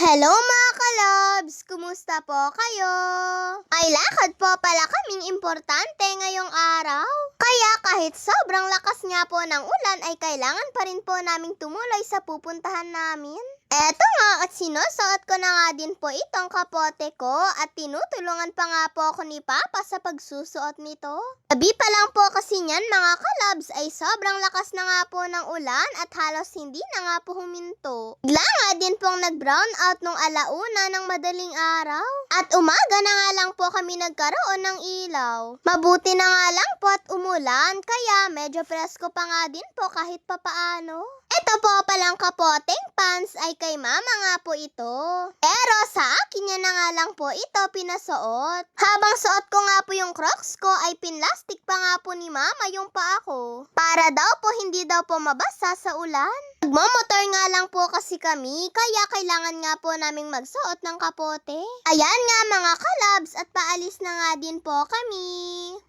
Hello mga kalabs! Kumusta po kayo? Ay lakad po pala kaming importante ngayong araw. Kaya kahit sobrang lakas nga po ng ulan ay kailangan pa rin po naming tumuloy sa pupuntahan namin. Eto nga at sinusuot ko na nga din po itong kapote ko at tinutulungan pa nga po ako ni Papa sa pagsusuot nito. Gabi pa lang po kasi niyan mga kalabs ay sobrang lakas na nga po ng ulan at halos hindi na nga po huminto. Bigla nga din pong nag-brown out nung alauna ng madaling araw. At umaga na nga lang po kami nagkaroon ng ilaw. Mabuti na nga lang po at umulan kaya medyo presko pa nga din po kahit papaano. Ito po palang kapoteng pants ay kay mama nga po ito. Pero sa akin niya na nga lang po ito pinasuot. Habang suot ko nga po yung Crocs ko ay pinlastik pa nga po ni mama yung paa ko. Para daw po hindi daw po mabasa sa ulan. Nagmamotor nga lang po kasi kami kaya kailangan nga po naming magsuot ng kapote. Ayan nga mga kalabs at paalis na nga din po kami.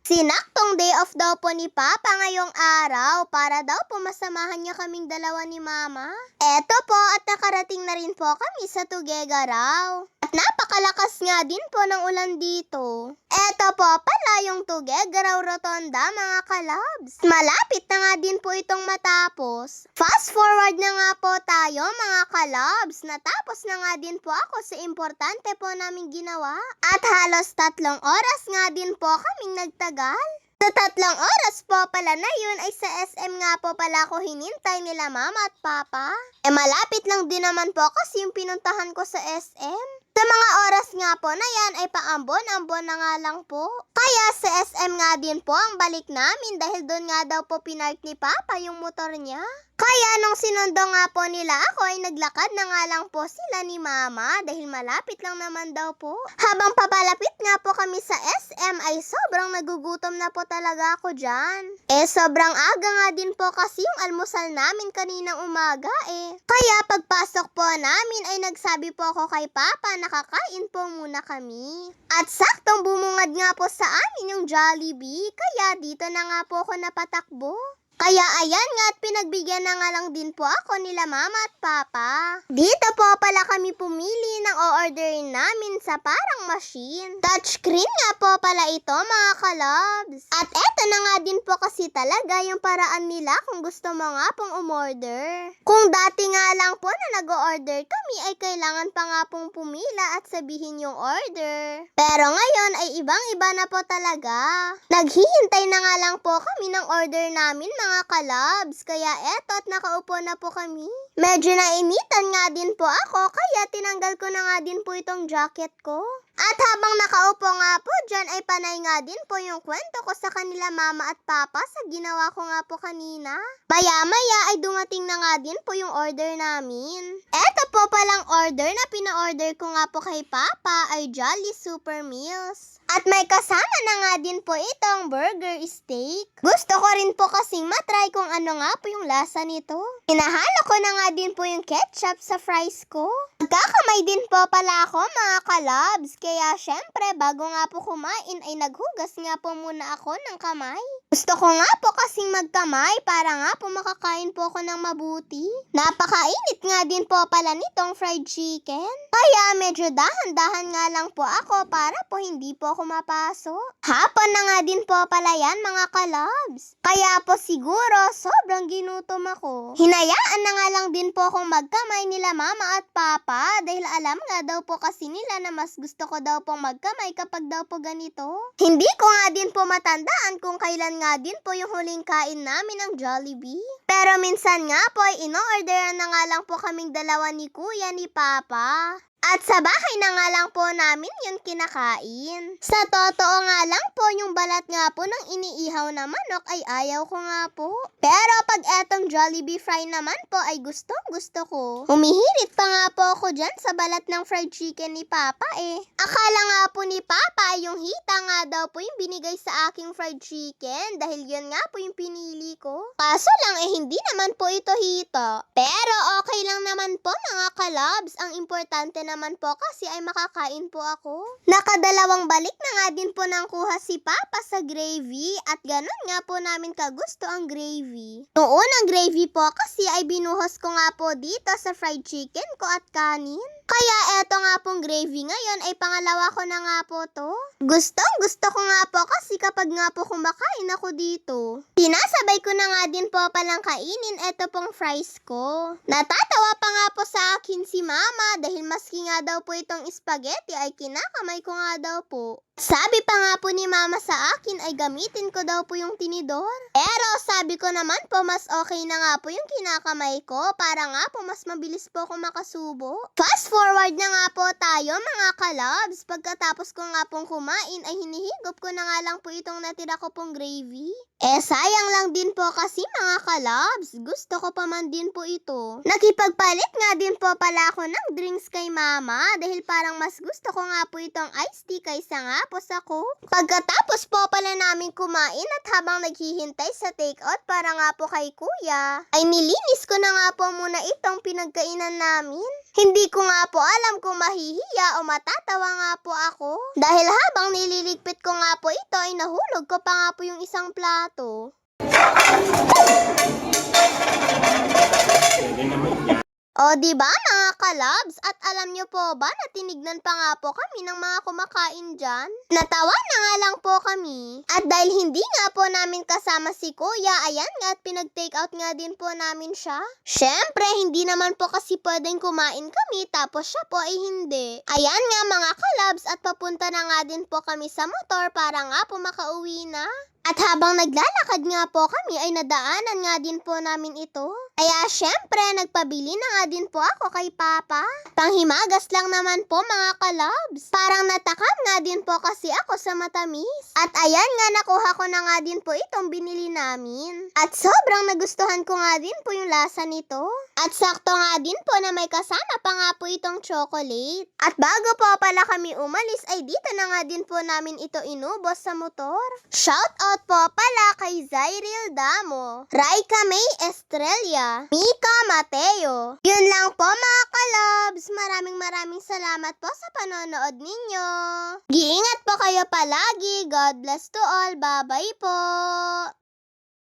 Sinaktong day off daw po ni Papa ngayong araw para daw po masamahan niya kaming dalawa ni Mama. Eto po at nakarating na rin po kami sa Tuguegarao. At napakalakas nga din po ng ulan dito. Eto po pala yung Tuguegarao Rotonda mga kalabs. Malapit na nga din po itong matapos. Fast forward na nga po tayo mga kalabs. Natapos na nga din po ako sa importante po naming ginawa. At halos 3 oras nga din po kaming nagtagal. Sa 3 oras po pala na yun ay sa SM nga po pala ako hinintay nila mama at papa. Malapit lang din naman po kasi yung pinuntahan ko sa SM. Sa mga oras nga po na yan ay paambon-ambon na nga lang po. Kaya sa SM nga din po ang balik namin dahil doon nga daw po pinark ni Papa yung motor niya. Kaya nung sinundo nga po nila ako ay naglakad na nga lang po sila ni Mama dahil malapit lang naman daw po. Habang papalapit nga po kami sa SM ay sobrang nagugutom na po talaga ako dyan. Sobrang aga nga din po kasi yung almusal namin kaninang umaga Kaya pagpasok po namin ay nagsabi po ako kay Papa na kakain po muna kami. At saktong bumungad nga po sa amin yung Jollibee kaya dito na nga po ako napatakbo. Kaya ayan nga at pinagbigyan na nga lang din po ako nila mama at papa. Dito po pala kami pumili ng o-orderin namin sa parang machine. Touchscreen nga po pala ito mga kalabs. At eto na nga din po kasi talaga yung paraan nila kung gusto mo nga pong umorder. Kung dati nga lang po na nag-o-order kami ay kailangan pa nga pong pumila at sabihin yung order. Pero ngayon ay ibang-iba na po talaga. Naghihintay na nga lang po kami ng order namin mga kalabs, kaya eto at nakaupo na po kami. Medyo nainitan nga din po ako, kaya tinanggal ko na nga din po itong jacket ko. At habang nakaupo nga po dyan ay panay nga din po yung kwento ko sa kanila mama at papa sa ginawa ko nga po kanina. Maya-maya ay dumating na nga din po yung order namin. Eto po palang order na pina-order ko nga po kay Papa ay Jolly Super Meals. At may kasama na nga din po itong burger steak. Gusto ko rin po kasing matry kung ano nga po yung lasa nito. Hinahalo ko na nga din po yung ketchup sa fries ko. Nagkakamay din po pala ako mga kalabs. Kaya syempre bago nga po kumain ay naghugas nga po muna ako ng kamay. Gusto ko nga po kasing magkamay para nga po makakain po ako ng mabuti. Napakainit nga din po pala nitong fried chicken. Kaya medyo dahan-dahan nga lang po ako para po hindi po ako mapasok. Hapon na nga din po pala yan mga kalabs. Kaya po siguro sobrang ginutom ako. Hinayaan na nga lang din po akong magkamay nila mama at papa dahil alam nga daw po kasi nila na mas gusto ko daw pong magkamay kapag daw po ganito. Hindi ko nga din po matandaan kung kailan nga din po yung huling kain namin ng Jollibee. Pero minsan nga po ay ino-orderan na nga lang po kaming dalawa ni Kuya ni Papa. At sa bahay na nga lang po namin yun kinakain. Sa totoo nga lang po, yung balat nga po ng iniihaw na manok ay ayaw ko nga po. Pero pag etong Jollibee fry naman po ay gusto ko. Humihirit pa nga po ako dyan sa balat ng fried chicken ni Papa Akala nga po ni Papa ay yung hita nga daw po yung binigay sa aking fried chicken dahil yun nga po yung pinili ko. Kaso lang hindi naman po ito hita. Pero okay lang naman po mga kalabs. Ang importante naman po kasi ay makakain po ako. Nakadalawang balik na nga din po nang kuha si Papa sa gravy at ganun nga po namin kagusto ang gravy. Noong unang gravy po kasi ay binuhos ko nga po dito sa fried chicken ko at kanin. Kaya eto nga pong gravy ngayon ay pangalawa ko na nga po to. Gusto ko nga po kasi kapag nga po kumakain ako dito, sinasabay ko na nga din po palang kainin eto pong fries ko. Natatawa pa nga po sa akin si mama dahil maski nga daw po itong spaghetti ay kinakamay ko nga daw po. Sabi pa nga po ni mama sa akin ay gamitin ko daw po yung tinidor. Pero sabi ko naman po mas okay na nga po yung kinakamay ko para nga po mas mabilis po ako makasubo. Fast forward na nga po tayo mga kalabs. Pagkatapos ko nga pong kumain ay hinihigop ko na nga lang po itong natira ko pong gravy. Sayang lang din po kasi mga kalabs. Gusto ko pa man din po ito. Nakipagpalit nga din po pala ako ng drinks kay mama dahil parang mas gusto ko nga po itong iced tea kaysa nga po sa Coke. Pagkatapos po pala namin kumain at habang naghihintay sa takeout para nga po kay kuya, ay nilinis ko na nga po muna itong pinagkainan namin. Hindi ko nga po alam kung mahihiya o matatawa nga po ako. Dahil habang nililigpit ko nga po ito ay nahulog ko pa nga po yung isang plato. O diba mga kalabs? At alam nyo po ba na tinignan pa nga po kami ng mga kumakain dyan? Natawa na nga lang po kami. At dahil hindi nga po namin kasama si kuya, ayan nga at pinag-take out nga din po namin siya. Syempre, hindi naman po kasi pwedeng kumain kami tapos siya po ay hindi. Ayan nga mga kalabs at papunta na nga din po kami sa motor para nga po makauwi na. At habang naglalakad nga po kami ay nadaanan nga din po namin ito. Kaya syempre nagpabili na nga din po ako kay Papa. Panghimagas lang naman po mga kalabs. Parang natakam nga din po kasi ako sa matamis. At ayan nga nakuha ko na nga din po itong binili namin. At sobrang nagustuhan ko nga din po yung lasa nito. At sakto nga din po na may kasama pa nga po itong chocolate. At bago po pala kami umalis ay dito na nga din po namin ito inubos sa motor. Shout out po pala kay Zyril Damo, Raika May Estrella, Mika Mateo. Yun lang po mga kalabs. Maraming salamat po sa panonood ninyo. Giingat po kayo palagi. God bless to all. Bye-bye po.